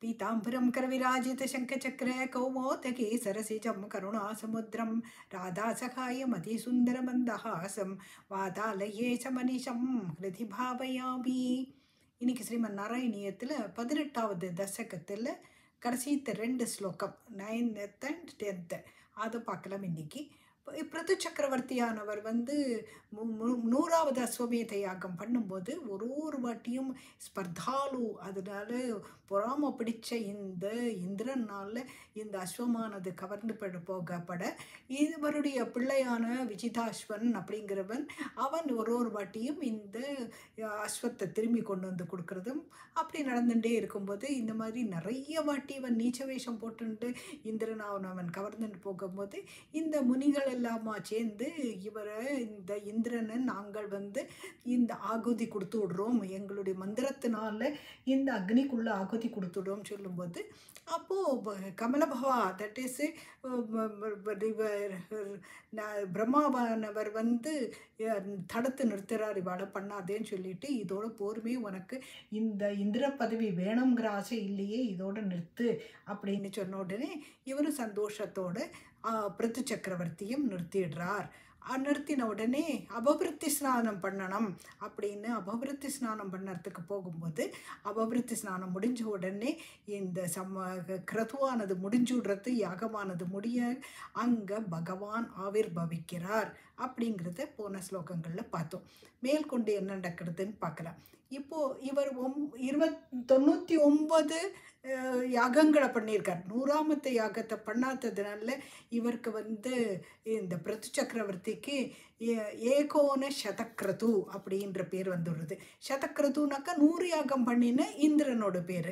पीताम्बरं करविराजितशङ्खचक्र कौमोदकी सरसिजं करुणासमुद्रं राधासखायमतिसुन्दरमन्दहासं वातालये च मनिशं हृदि भावयामि. இன்னைக்கு ஸ்ரீமன் நாராயணியத்தில் 18வது தசகத்தில் கடைசி 2 ஸ்லோகம் 9th and 10th அதை பார்க்கலாம். இன்னைக்கு பிருது சக்கரவர்த்தியானவர் 100வது அஸ்வமேத யாகம் பண்ணும்போது ஒரு வாட்டியும் ஸ்பர்தாலு அதனால பொறாம பிடிச்ச இந்த இந்திரனால் இந்த அஸ்வமானது கவர்ந்து போகப்பட இவருடைய பிள்ளையான விஜிதாஸ்வன் அப்படிங்கிறவன் அவன் ஒரு வாட்டியும் இந்த அஸ்வத்தை திரும்பி கொண்டு வந்து கொடுக்கறதும் அப்படி நடந்துகிட்டே இருக்கும்போது இந்த மாதிரி நிறைய வாட்டி இவன் நீச்ச வேஷம் போட்டுட்டு இந்திரன் அவன் கவர்ந்துட்டு போகும்போது இந்த முனிகள் எல்லாமா சேர்ந்து இவரை இந்த இந்திரனை நாங்கள் இந்த ஆகுதி கொடுத்து விடுறோம், எங்களுடைய மந்திரத்தினால இந்த அக்னிக்குள்ள ஆகுதி கொடுத்துடுறோம் சொல்லும்போது அப்போது கமலபவா தட் இஸ் பிரம்மாவானவர் தடுத்து நிறுத்துறார், இவாளை பண்ணாதேன்னு சொல்லிட்டு இதோட போருமே உனக்கு இந்த இந்திர பதவி வேணுங்கிற ஆசை இல்லையே, இதோட நிறுத்து அப்படின்னு சொன்ன உடனே இவரும் சந்தோஷத்தோட பிருது சக்கரவர்த்தியும் நிறுத்திடுறார். நிறுத்தின உடனே அபவிருத்தி ஸ்நானம் பண்ணணும் அப்படின்னு அபவிருத்தி ஸ்நானம் பண்ணுறதுக்கு போகும்போது அபவிருத்தி ஸ்நானம் முடிஞ்ச உடனே இந்த கிரதுவானது முடிஞ்சுடுறது யாகமானது முடிய அங்கே பகவான் ஆவிர்பவிக்கிறார் அப்படிங்கிறத போன ஸ்லோகங்களில் பார்த்தோம். மேற்கொண்டு என்ன நடக்கிறதுன்னு பார்க்கலாம். இப்போது இவர் 99 யாகங்களை பண்ணியிருக்கார். 100வது யாகத்தை பண்ணாததுனால இவருக்கு இந்த பிருது சக்கரவர்த்திக்கு ஏகோன சதக்ரது அப்படின்ற பேர் வந்துடுறது. சதக்ரதுனாக்கா 100 யாகம் பண்ணின இந்திரனோட பேர்.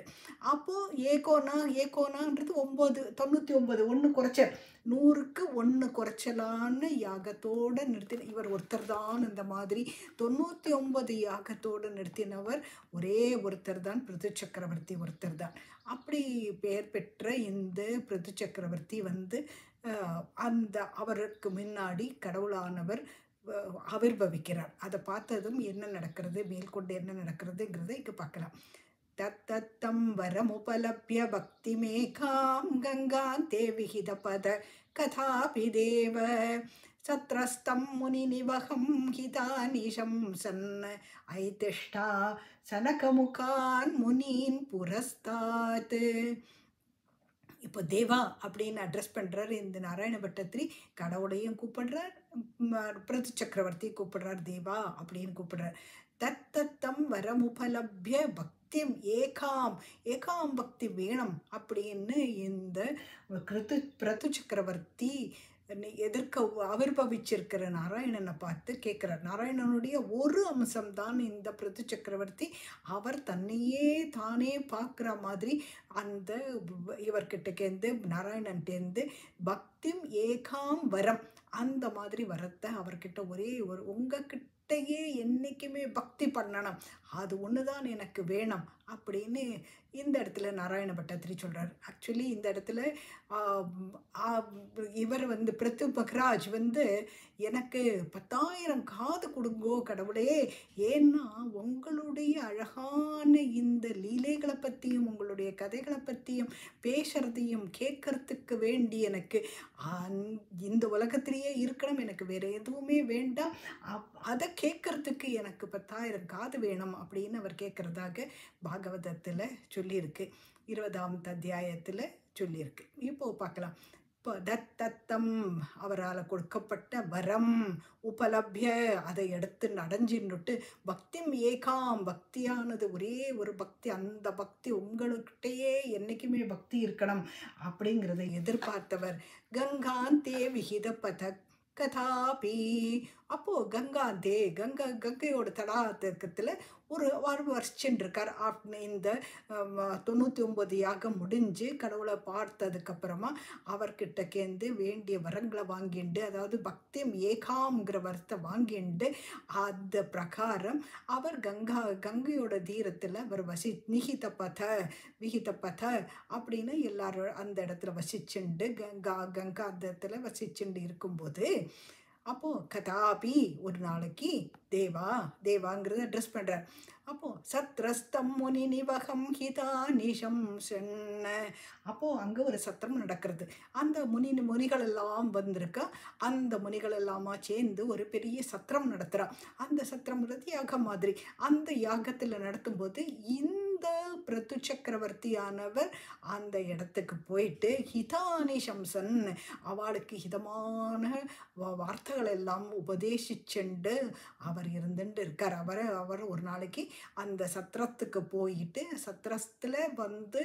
அப்போது ஏகோனான்றது 99 1 குறைச்சல் 100க்கு 1 குறைச்சலான்னு யாகத்தோடு நிறுத்தின இவர் ஒருத்தர் தான். இந்த மாதிரி 99 யாகத்தோடு நிறுத்தினவர் ஒரே ஒருத்தர் தான், பிருது சக்கரவர்த்தி ஒருத்தர் தான். அப்படி பெயர் பெற்ற இந்த பிருது சக்கரவர்த்தி அந்த அவருக்கு முன்னாடி கடவுளானவர் ஆவிர்பவிக்கிறார். அதை பார்த்ததும் என்ன நடக்கிறது, மேற்கொண்டு என்ன நடக்கிறதுங்கிறத இங்கே பார்க்கலாம். தத்தத்தம் வரமுபலப்ய பக்திமேகாம் கங்காந்தே விஹித பத கதாபி தேவ சத்ரஸ்தம் முனிநிவகம் ஹிதானிஷம் சன் ஐதிஷ்டா சனகமுகான் முனீன் புரஸ்தாத். இப்போ தேவா அப்படின்னு அட்ரஸ் பண்ணுறார் இந்த நாராயண பட்டத்திரி. கடவுளையும் கூப்பிடுறார், பிருது சக்கரவர்த்தி கூப்பிடுறார், தேவா அப்படின்னு கூப்பிடுறார். தத்தத்தம் வரமுபலப்ய பக்திம் ஏகாம் பக்தி வேணும் அப்படின்னு இந்த பிருது சக்கரவர்த்தி எதற்கு ஆவிர்பவிச்சிருக்கிற நாராயணனை பார்த்து கேட்குறார். நாராயணனுடைய ஒரு அம்சம்தான் இந்த பிருது சக்கரவர்த்தி. அவர் தன்னையே தானே பார்க்குற மாதிரி அந்த இவர்கிட்டேருந்து நாராயணன்டேருந்து பக்திம் ஏகாம் வரம் அந்த மாதிரி வரத்தை அவர்கிட்ட ஒரே உங்ககிட்டயே என்றைக்குமே பக்தி பண்ணணும், அது ஒன்று தான் எனக்கு வேணும் அப்படின்னு இந்த இடத்துல நாராயண பட்டத்திரி சொல்கிறார். ஆக்சுவலி இந்த இடத்துல இவர் பிருத்து பக்ராஜ் எனக்கு 10,000 காது கொடுங்கோ கடவுளே, ஏன்னா உங்களுடைய அழகான இந்த லீலைகளை பற்றியும் உங்களுடைய கதைகளை பற்றியும் பேசுறதையும் கேட்கறதுக்கு வேண்டி எனக்கு இந்த உலகத்திலேயே இருக்கணும், எனக்கு வேறு எதுவுமே வேண்டாம், அதை கேட்கறதுக்கு எனக்கு 10,000 காது வேணும் அப்படின்னு அவர் கேட்குறதாக பாகவதத்தில் சொல்லியிருக்கு. 20வது அத்தியாயத்தில் சொல்லியிருக்கு. இப்போது பார்க்கலாம். இப்போ தத்தம் அவரால் கொடுக்கப்பட்ட வரம் உபலப்ய அதை எடுத்து அடைஞ்சின்னுட்டு பக்திம் ஏகாம் பக்தியானது ஒரே ஒரு பக்தி, அந்த பக்தி உங்கள்கிட்டயே என்றைக்குமே பக்தி இருக்கணும் அப்படிங்கிறத எதிர்பார்த்தவர். கங்காந்தே விஹித பத கதாபி. அப்போது கங்காந்தே கங்கையோட தடாகத்தில் ஒரு வர்ஷன்ருக்கார். இந்த 99 யாகம் முடிஞ்சு கடவுளை பார்த்ததுக்கப்புறமா அவர்கிட்டக்கேந்து வேண்டிய வரங்களை வாங்கிண்டு, அதாவது பக்தியம் ஏகாம்ங்கிற வரத்தை வாங்கிண்டு அந்த பிரகாரம் அவர் கங்கையோட தீரத்தில் அவர் விஹித பத அப்படின்னு எல்லாரும் அந்த இடத்துல வசிச்சுண்டு கங்காந்தத்தில் வசிச்சுண்டு இருக்கும்போது அப்போது கதாபி ஒரு நாளைக்கு தேவா தேவாங்கிறத அட்ரெஸ் பண்ணுறார். அப்போது சத்ரஸ்தம் முனி நிவகம் ஹிதா நிஷம் சென்ன. அப்போது அங்கே ஒரு சத்திரம் நடக்கிறது. அந்த முனிகள் எல்லாம் வந்திருக்கா. அந்த முனிகள் எல்லாமா சேர்ந்து ஒரு பெரிய சத்திரம் நடத்துகிறா. அந்த சத்திரம்ன்றது யாகம் மாதிரி. அந்த யாகத்தில் நடத்தும்போது இந்த பிரது சக்கரவர்த்தியானவர் அந்த இடத்துக்கு போயிட்டு ஹிதானி சம்சன் அவளுக்கு ஹிதமான வார்த்தைகள் எல்லாம் உபதேசிச்சுண்டு அவர் இருந்துட்டு இருக்கார். அவர் ஒரு நாளைக்கு அந்த சத்திரத்துக்கு போயிட்டு சத்திரத்தில் வந்து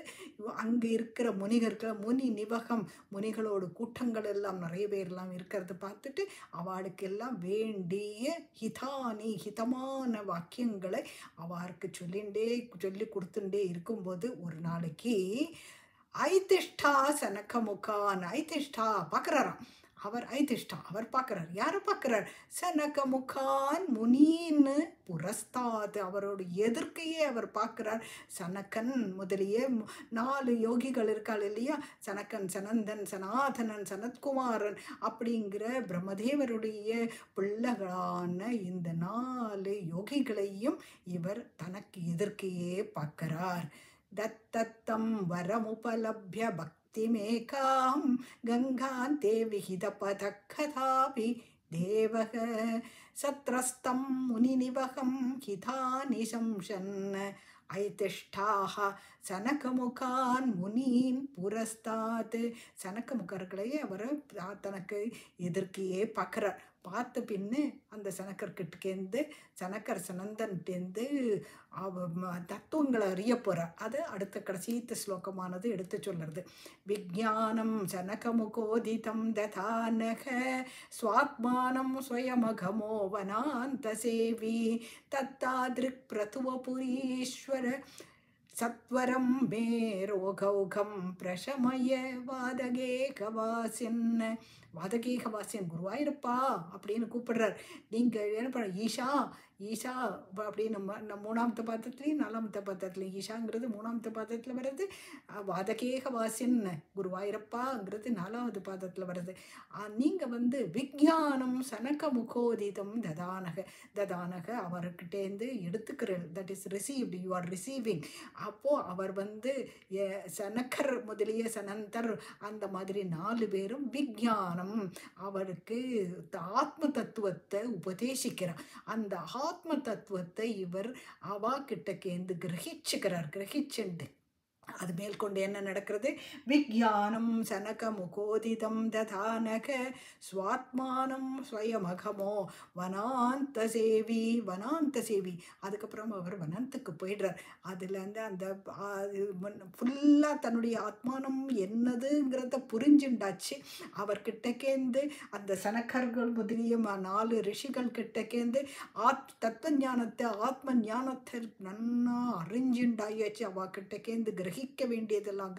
அங்கே இருக்கிற முனிகர்கள் முனி நிவகம் முனிகளோட கூட்டங்கள் எல்லாம் நிறைய பேர்லாம் இருக்கிறத பார்த்துட்டு அவளுக்கெல்லாம் வேண்டிய ஹிதமான வாக்கியங்களை அவருக்கு சொல்லி கொடுத்துட்டே இருக்கும்போது ஒரு நாளைக்கு ஐதிஷ்டா சனகமுகான் ஐதிஷ்டா பார்க்குறாராம். அவர் பார்க்குறார். யாரை பார்க்குறார்? சனகமுகான் முனின்னு புரஸ்தாத் அவரோட எதிர்க்கையே அவர் பார்க்குறார். சனகன் முதலிய 4 யோகிகள் இருக்காள் இல்லையா, சனகன், சனந்தன், சனாதனன், சனத்குமாரன் அப்படிங்கிற பிரம்மதேவருடைய பிள்ளைகளான இந்த 4 யோகிகளையும் இவர் தனக்கு எதிர்க்கையே பார்க்கிறார். தத்தத்தம் வரமுபலப்ய பக்திமேகாம் கங்காந்தே விஹிதபதக்கதாபி தேவக சத்ரஸ்தம் முனிநிவகம் ஹிதானி சம்சன் ஐதிஷ்டாஹ சனகமுகான் முனீன் புரஸ்தாத். சனகமுகர்களையே அவர் தனக்கு எதிர்க்கையே பார்க்குறார். பார்த்த பின்னு அந்த சனக்கர்கிட்டேருந்து சனந்தன்ட்டேருந்து தத்துவங்களை அறிய போகிறார். அது அடுத்த கடைசி ஸ்லோகமானது எடுத்து சொல்லுறது. விஜானம் சனகமுகோதிதம் ததானக ஸ்வாத்மானம் ஸ்வயமகமோ வனாந்த சேவி தத்தாதிருக் பிரதுவபுரீஸ்வர சத்வரம் மே ரோகௌகம் பிரசமய வாதகேகவாசின். வாதகேகவாசின் குருவாயிருப்பா அப்படின்னு கூப்பிடுறார். நீங்கள் என்ன பண்ண ஈஷா அப்படின்னு நம்ம 3ஆவது பாத்திரத்துலையும் 4ஆவது பாத்திரத்துலையும் ஈஷாங்கிறது 3ஆவது பாத்திரத்தில் வருது. வாதகேகவாசின் குருவாயிருப்பாங்கிறது 4ஆவது பாத்திரத்தில் வருது. நீங்கள் வந்து விஜானம் சனகமுகோதிதம் ததானக அவர்கிட்டேருந்து எடுத்துக்கிற that is received, you are receiving. அப்போது அவர் வந்து சனக்கர் முதலிய சனந்தர் அந்த மாதிரி 4 பேரும் விஜானம் அவருக்கு ஆத்ம தத்துவத்தை உபதேசிக்கிறார். அந்த ஆத்ம தத்துவத்தை இவர் அவா கிட்டக்கேந்து கிரகிச்சுண்டு அது மேற்கொண்டு என்ன நடக்கிறது? விஜானம் சனகமுகோதிதம் ததானக ஸ்வாத்மானம் ஸ்வயமகமோ வனாந்த சேவி. அதுக்கப்புறம் அவர் வனத்துக்கு போயிடுறார். அதுலேருந்து அந்த ஃபுல்லாக தன்னுடைய ஆத்மானம் என்னதுங்கிறத புரிஞ்சுண்டாச்சு. அவர்கிட்டக்கேந்து அந்த சனக்கர்கள் முதலிய 4 ரிஷிகள் கிட்டக்கேந்து தத்துவ ஞானத்தை ஆத்ம ஞானத்தை நன்னா அறிஞ்சுண்டாயாச்சு. அவகிட்டக்கேந்து கிரகிக்க வேண்டியதெல்லாம்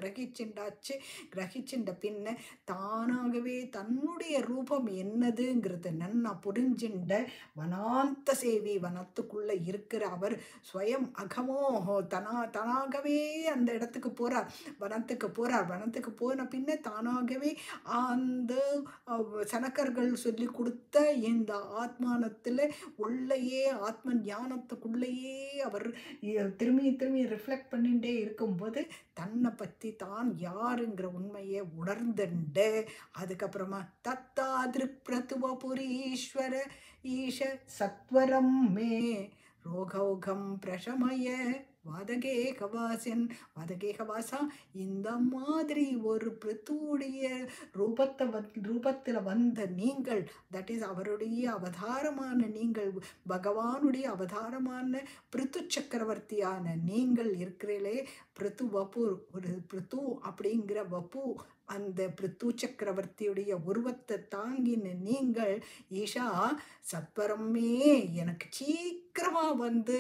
கிரகிச்சுண்ட பின்ன தானாகவே தன்னுடைய ரூபம் என்னதுங்கிறத நன்னா புரிஞ்சுண்ட வனாந்த சேவி வனத்துக்குள்ள இருக்கிற அவர் ஸ்வயம் அகமோஹோ தானாகவே அந்த இடத்துக்கு போறார். வனத்துக்கு போன பின்ன தானாகவே அந்த சனக்கர்கள் சொல்லி கொடுத்த இந்த ஆத்மானத்தில் உள்ளேயே ஆத்ம ஞானத்துக்குள்ளேயே அவர் திரும்பி ரிஃப்ளெக்ட் பண்ணிகிட்டே இருக்கும்போது தன்னை பற்றி தான் யாருங்கிற உண்மையை உணர்ந்துண்டு அதுக்கப்புறமா தத்தாதிருக் பிரதுவபுரீஸ்வர ஈஷ சத்வரம் மே ரோகௌகம் பிரசமய வாதகேகவாசா. இந்த மாதிரி ஒரு பிருத்துடைய ரூபத்தில் வந்த நீங்கள், தட் இஸ் அவருடைய அவதாரமான நீங்கள், பகவானுடைய அவதாரமான பிருத்து சக்கரவர்த்தியான நீங்கள் இருக்கிறீர்களே, பிருத்து வபு, ஒரு பிருத்து அப்படிங்கிற வபு அந்த பிருத்து சக்கரவர்த்தியுடைய உருவத்தை தாங்கின நீங்கள் ஈஷா சத்வரமே எனக்கு சீக்கிரமாக வந்து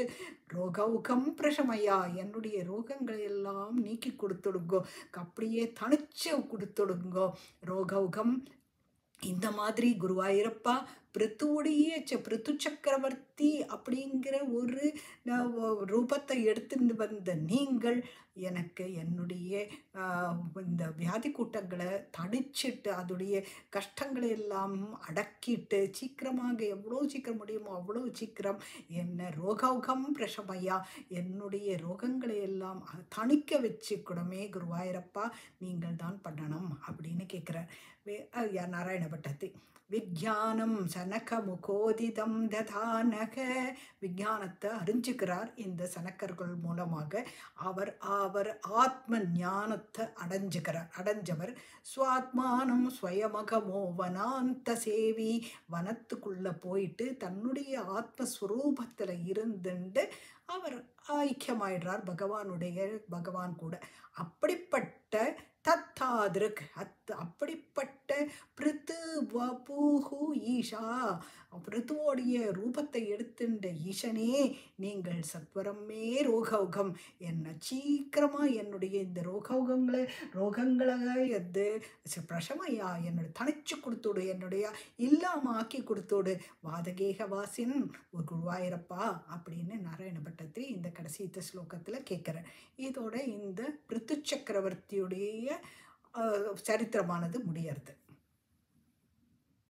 ரோகௌகம் பிரசமையா என்னுடைய ரோகங்களை எல்லாம் நீக்கி கொடுத்துடுங்கோ, அப்படியே தனிச்சு கொடுத்துடுங்கோ ரோகௌகம். இந்த மாதிரி குருவாயிருப்பா பிருத்துவுடைய பிருத்து சக்கரவர்த்தி அப்படிங்கிற ஒரு ரூபத்தை எடுத்துட்டு வந்த நீங்கள் எனக்கு என்னுடைய இந்த வியாதி கூட்டங்களை தடிச்சிட்டு அதோடைய கஷ்டங்களை எல்லாம் அடக்கிட்டு சீக்கிரமாக எவ்வளோ சீக்கிரம் முடியுமோ அவ்வளோ சீக்கிரம் என்ன ரோகௌகம் பிரசமையா என்னுடைய ரோகங்களை எல்லாம் தணிக்க வச்சு கூடமே குருவாயிரப்பா நீங்கள் தான் பண்ணணும் அப்படின்னு கேட்குறார் நாராயண பட்டத்தை. விஜயானம் சனக முகோதிதம் ததானக, விஞ்ஞானத்தை அறிஞ்சுக்கிறார் இந்த சனக்கர்கள் மூலமாக. அவர் ஆத்ம ஞானத்தை அடைஞ்சவர். ஸ்வாத்மானம் ஸ்வயமகமோ வனாந்த சேவி, வனத்துக்குள்ள போயிட்டு தன்னுடைய ஆத்மஸ்வரூபத்தில் இருந்துண்டு அவர் ஐக்கியமாயிடுறார் பகவான் கூட. அப்படிப்பட்ட தத்தாதிருக் அப்படிப்பட்ட பிருத்து வபூஹு ஈஷா, பிருத்துவோடைய ரூபத்தை எடுத்துட்ட ஈசனே நீங்கள் சத்வரமே ரோகௌகம், என்ன சீக்கிரமா என்னுடைய இந்த ரோகங்களை எது பிரசமையா என்னோட தனிச்சு கொடுத்துடு, என்னுடைய இல்லாம ஆக்கி கொடுத்துடு வாதகேக வாசின் ஒரு குருவாயிரப்பா அப்படின்னு நாராயண பட்டத்தை இந்த கடைசி ஸ்லோகத்தில் கேட்குறேன். இதோட இந்த பிருத்து சக்கரவர்த்தியுடைய சரித்திரமானது முடியறது.